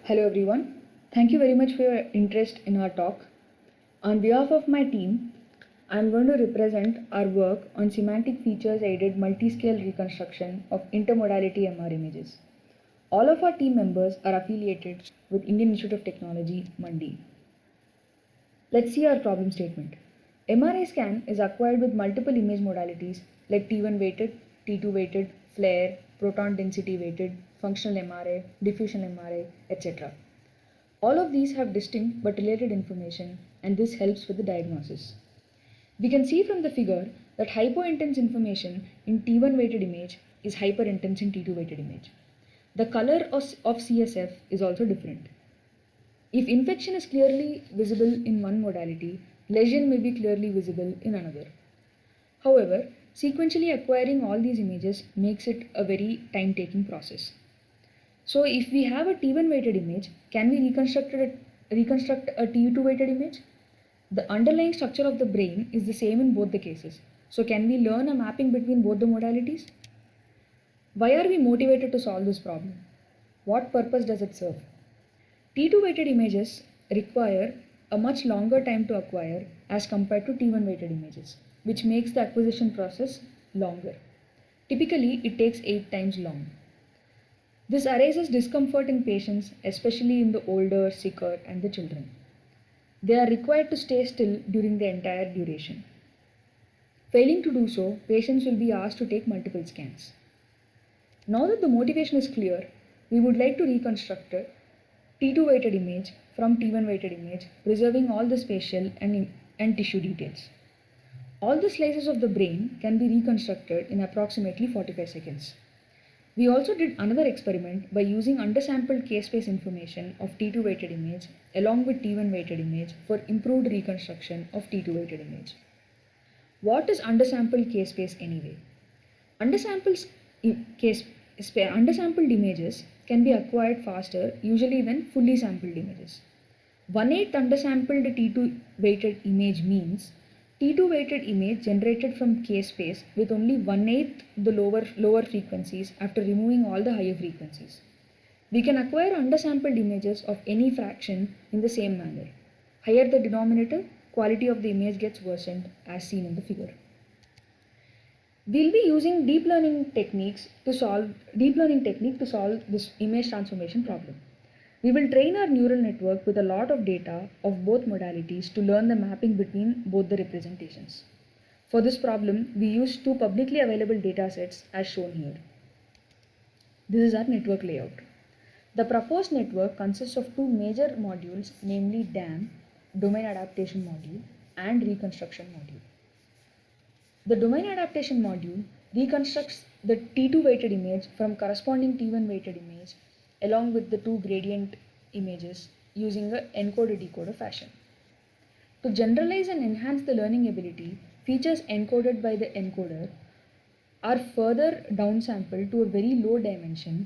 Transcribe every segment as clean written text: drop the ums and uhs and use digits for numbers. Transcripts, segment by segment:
Hello everyone. Thank you very much for your interest in our talk. On behalf of my team, I am going to represent our work on semantic features aided multi-scale reconstruction of intermodality MR images. All of our team members are affiliated with Indian Institute of Technology, Mandi. Let's see our problem statement. MRI scan is acquired with multiple image modalities like T1 weighted, T2 weighted, FLAIR, proton density weighted, functional MRI, diffusion MRI, etc. All of these have distinct but related information, and this helps with the diagnosis. We can see from the figure that hypointense information in T1 weighted image is hyperintense in T2 weighted image. The color of CSF is also different. If infection is clearly visible in one modality, lesion may be clearly visible in another. However, sequentially acquiring all these images makes it a very time-taking process. So if we have a T1 weighted image, can we reconstruct a T2 weighted image? The underlying structure of the brain is the same in both the cases. So can we learn a mapping between both the modalities? Why are we motivated to solve this problem? What purpose does it serve? T2 weighted images require a much longer time to acquire as compared to T1 weighted images, which makes the acquisition process longer. Typically, it takes 8 times long. This arises discomfort in patients, especially in the older, sicker, and the children. They are required to stay still during the entire duration. Failing to do so, patients will be asked to take multiple scans. Now that the motivation is clear, we would like to reconstruct a T2 weighted image from T1 weighted image, preserving all the spatial and tissue details. All the slices of the brain can be reconstructed in approximately 45 seconds. We also did another experiment by using undersampled k-space information of T2 weighted image along with T1 weighted image for improved reconstruction of T2 weighted image. What is undersampled k-space anyway? Undersampled images can be acquired faster usually than fully sampled images. 1/8 undersampled T2 weighted image means T2 weighted image generated from k-space with only 1/8 the lower frequencies after removing all the higher frequencies. We can acquire undersampled images of any fraction in the same manner. Higher the denominator, quality of the image gets worsened as seen in the figure. We'll be using deep learning technique to solve this image transformation problem. We will train our neural network with a lot of data of both modalities to learn the mapping between both the representations. For this problem, we use two publicly available datasets as shown here. This is our network layout. The proposed network consists of two major modules, namely DAM, Domain Adaptation Module, and Reconstruction Module. The Domain Adaptation Module reconstructs the T2 weighted image from corresponding T1 weighted image along with the two gradient images using a encoder-decoder fashion. To generalize and enhance the learning ability, features encoded by the encoder are further downsampled to a very low dimension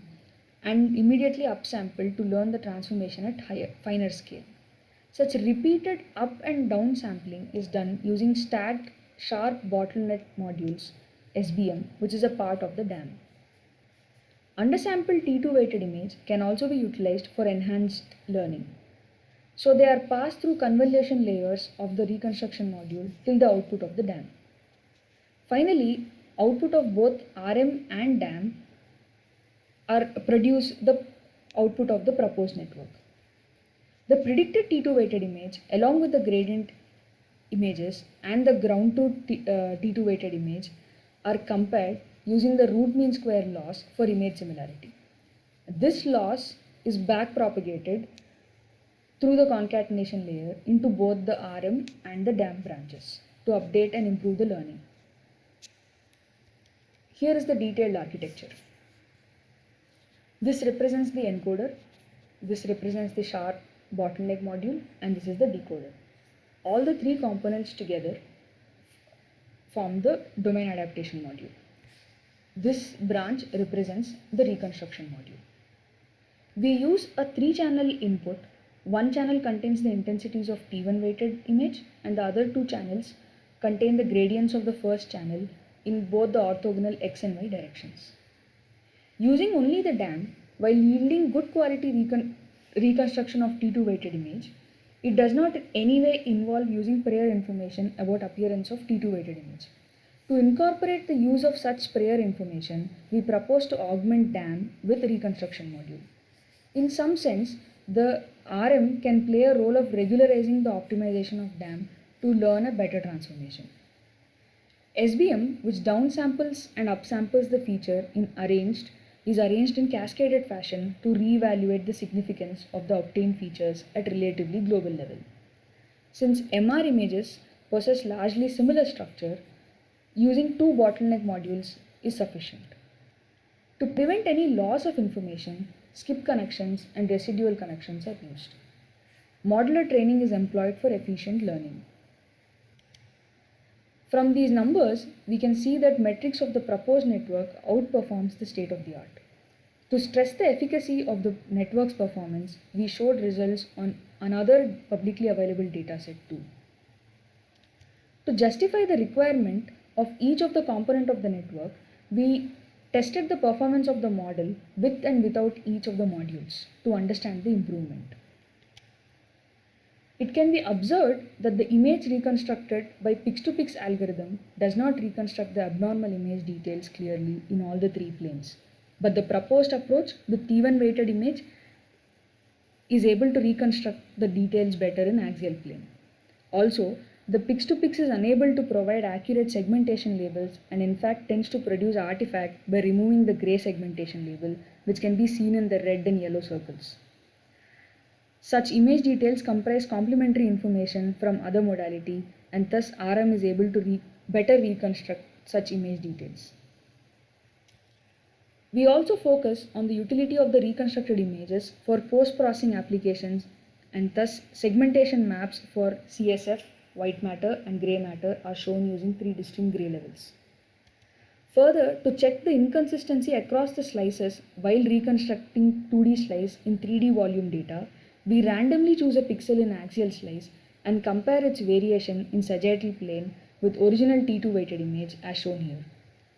and immediately upsampled to learn the transformation at finer scale. Such repeated up and down sampling is done using stacked sharp bottleneck modules, SBM, which is a part of the DAM. Undersampled T2 weighted image can also be utilized for enhanced learning. So they are passed through convolution layers of the reconstruction module till the output of the DAM. Finally, output of both RM and DAM produce the output of the proposed network. The predicted T2 weighted image along with the gradient images and the ground truth T2 weighted image are compared using the root mean square loss for image similarity. This loss is backpropagated through the concatenation layer into both the RM and the DAM branches to update and improve the learning. Here is the detailed architecture. This represents the encoder, this represents the sharp bottleneck module, and this is the decoder. All the three components together form the domain adaptation module. This branch represents the reconstruction module. We use a 3-channel input. One channel contains the intensities of T1 weighted image and the other 2 channels contain the gradients of the first channel in both the orthogonal X and Y directions. Using only the DAM while yielding good quality reconstruction of T2 weighted image. It does not in any way involve using prior information about appearance of T2 weighted image. To incorporate the use of such prior information, we propose to augment DAM with reconstruction module. In some sense, the RM can play a role of regularizing the optimization of DAM to learn a better transformation. SBM, which downsamples and upsamples the feature is arranged in cascaded fashion to reevaluate the significance of the obtained features at relatively global level. Since MR images possess largely similar structure, using two bottleneck modules is sufficient. To prevent any loss of information, skip connections and residual connections are used. Modular training is employed for efficient learning. From these numbers, we can see that metrics of the proposed network outperforms the state of the art. To stress the efficacy of the network's performance, we showed results on another publicly available dataset too. To justify the requirement of each of the component of the network, we tested the performance of the model with and without each of the modules to understand the improvement. It can be observed that the image reconstructed by Pix2Pix algorithm does not reconstruct the abnormal image details clearly in all the three planes. But the proposed approach, the T1 weighted image, is able to reconstruct the details better in axial plane. Also, the Pix2Pix is unable to provide accurate segmentation labels and in fact tends to produce artifact by removing the gray segmentation label, which can be seen in the red and yellow circles. Such image details comprise complementary information from other modality and thus RM is able to better reconstruct such image details. We also focus on the utility of the reconstructed images for post-processing applications and thus segmentation maps for CSF, white matter and gray matter are shown using three distinct gray levels. Further, to check the inconsistency across the slices while reconstructing 2D slice in 3D volume data, we randomly choose a pixel in axial slice and compare its variation in sagittal plane with original T2 weighted image as shown here.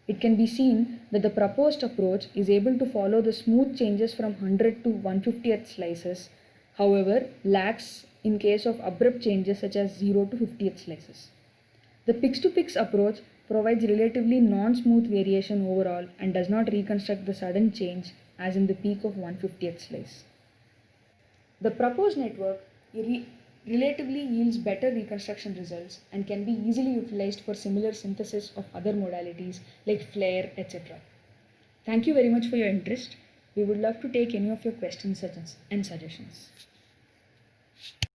It can be seen that the proposed approach is able to follow the smooth changes from 100 to 150th slices, however, lags in case of abrupt changes such as 0 to 50th slices. The Pix2Pix approach provides relatively non-smooth variation overall and does not reconstruct the sudden change as in the peak of 150th slice. The proposed network relatively yields better reconstruction results and can be easily utilized for similar synthesis of other modalities like FLAIR, etc. Thank you very much for your interest. We would love to take any of your questions and suggestions.